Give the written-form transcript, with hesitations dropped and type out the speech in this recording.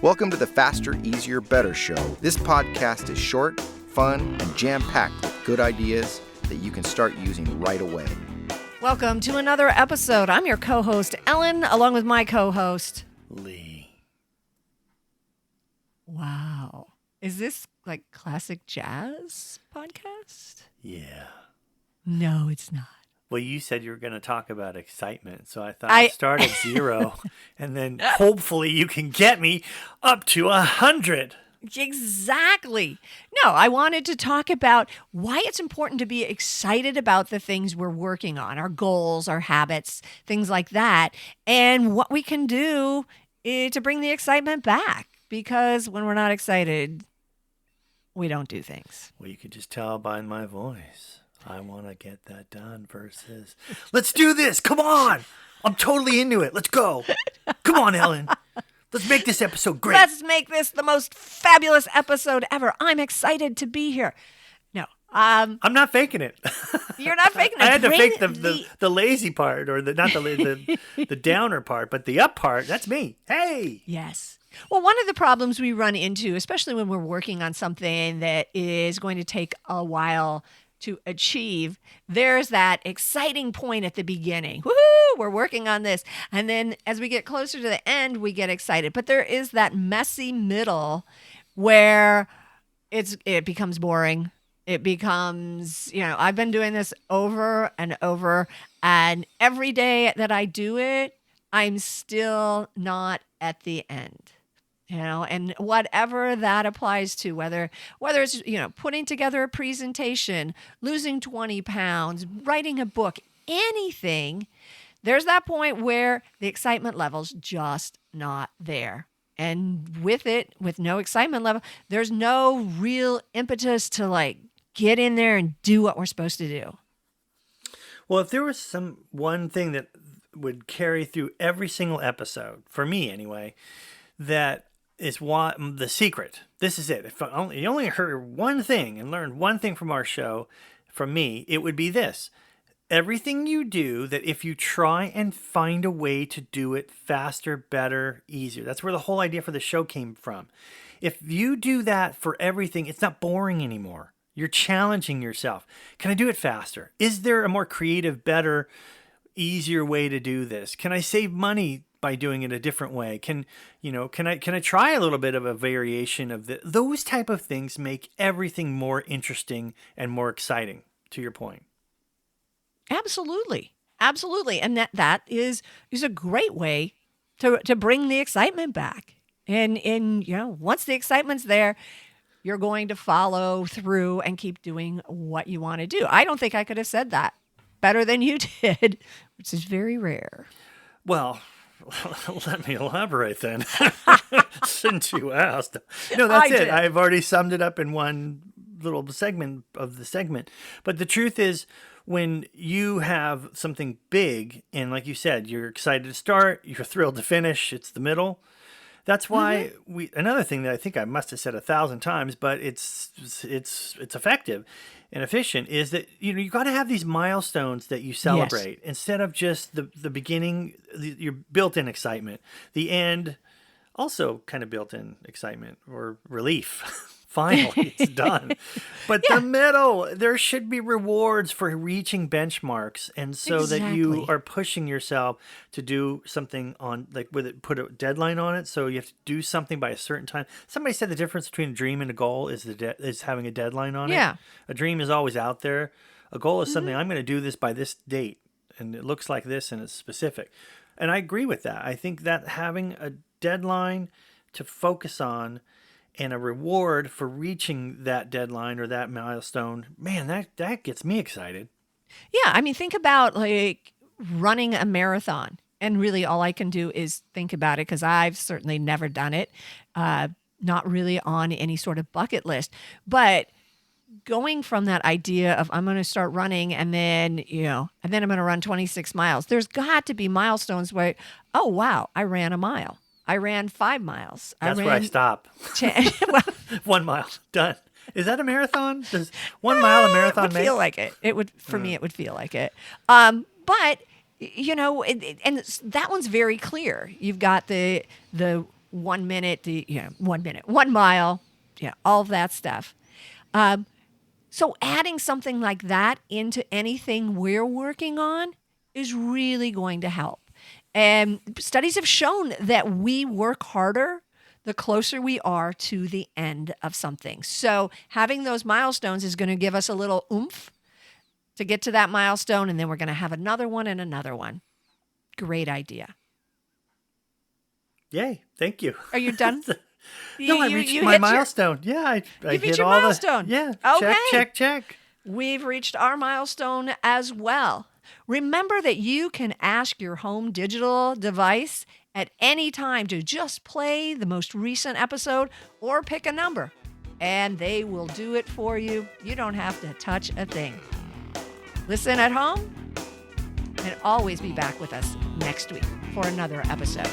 Welcome to the Faster, Easier, Better show. This podcast is short, fun, and jam-packed with good ideas that you can start using right away. Welcome to another episode. I'm your co-host, Ellen, along with my co-host, Lee. Wow. Is this like classic jazz podcast? Yeah. No, it's not. Well, you said you were going to talk about excitement, so I thought I'd start at 0, and then hopefully you can get me up to 100. Exactly. No, I wanted to talk about why it's important to be excited about the things we're working on, our goals, our habits, things like that, and what we can do to bring the excitement back. Because when we're not excited, we don't do things. Well, you could just tell by my voice. I want to get that done versus, let's do this. Come on. I'm totally into it. Let's go. Come on, Ellen. Let's make this episode great. Let's make this the most fabulous episode ever. I'm excited to be here. No. I'm not faking it. You're not faking it. I had to fake the lazy part, or not the downer part, but the up part. That's me. Hey. Yes. Well, one of the problems we run into, especially when we're working on something that is going to take a while to achieve, there's that exciting point at the beginning. Woohoo, we're working on this. And then as we get closer to the end, we get excited. But there is that messy middle where it becomes boring. It becomes, I've been doing this over and over, and every day that I do it, I'm still not at the end. And whatever that applies to, whether it's, putting together a presentation, losing 20 pounds, writing a book, anything, there's that point where the excitement level's just not there. And with no excitement level, there's no real impetus to get in there and do what we're supposed to do. Well, if there was one thing that would carry through every single episode, for me anyway, that is the secret. This is it. If you only heard one thing and learned one thing from our show, from me, it would be this. Everything you do, that if you try and find a way to do it faster, better, easier. That's where the whole idea for the show came from. If you do that for everything, it's not boring anymore. You're challenging yourself. Can I do it faster? Is there a more creative, better, easier way to do this? Can I save money by doing it a different way? Can I try a little bit of a variation of those type of things make everything more interesting and more exciting, to your point. Absolutely. Absolutely. And that is a great way to bring the excitement back. And once the excitement's there, you're going to follow through and keep doing what you want to do. I don't think I could have said that better than you did, which is very rare. Well, let me elaborate then, since you asked. No, that's it. I've already summed it up in one little segment of the segment. But the truth is, when you have something big, and like you said, you're excited to start, you're thrilled to finish, it's the middle. That's why another thing that I think I must have said 1,000 times, but it's effective and efficient, is that you got to have these milestones that you celebrate. Yes. Instead of just the beginning, your built-in excitement. The end, also kind of built-in excitement or relief. Finally, it's done. But the middle, there should be rewards for reaching benchmarks, and so that you are pushing yourself to do something on, put a deadline on it. So you have to do something by a certain time. Somebody said the difference between a dream and a goal is having a deadline on it. Yeah. A dream is always out there. A goal is something, I'm going to do this by this date, and it looks like this, and it's specific. And I agree with that. I think that having a deadline to focus on and a reward for reaching that deadline or that milestone, man, that gets me excited. Yeah, I mean, think about running a marathon. And really all I can do is think about it, because I've certainly never done it, not really on any sort of bucket list. But going from that idea of I'm going to start running and then I'm going to run 26 miles, there's got to be milestones where, oh, wow, I ran a mile. I ran 5 miles. That's where I stop. 1 mile, done. Is that a marathon? Does 1 mile a marathon make? It would feel like it. It would, for me, it would feel like it. But, and that one's very clear. You've got the 1 minute, 1 mile, all of that stuff. So adding something like that into anything we're working on is really going to help. And studies have shown that we work harder the closer we are to the end of something. So having those milestones is going to give us a little oomph to get to that milestone, and then we're going to have another one and another one. Great idea. Yay, thank you. Are you done? No, I reached my milestone. I hit your all milestone. Okay. Check. We've reached our milestone as well. Remember that you can ask your home digital device at any time to just play the most recent episode or pick a number, and they will do it for you. You don't have to touch a thing. Listen at home, and always be back with us next week for another episode.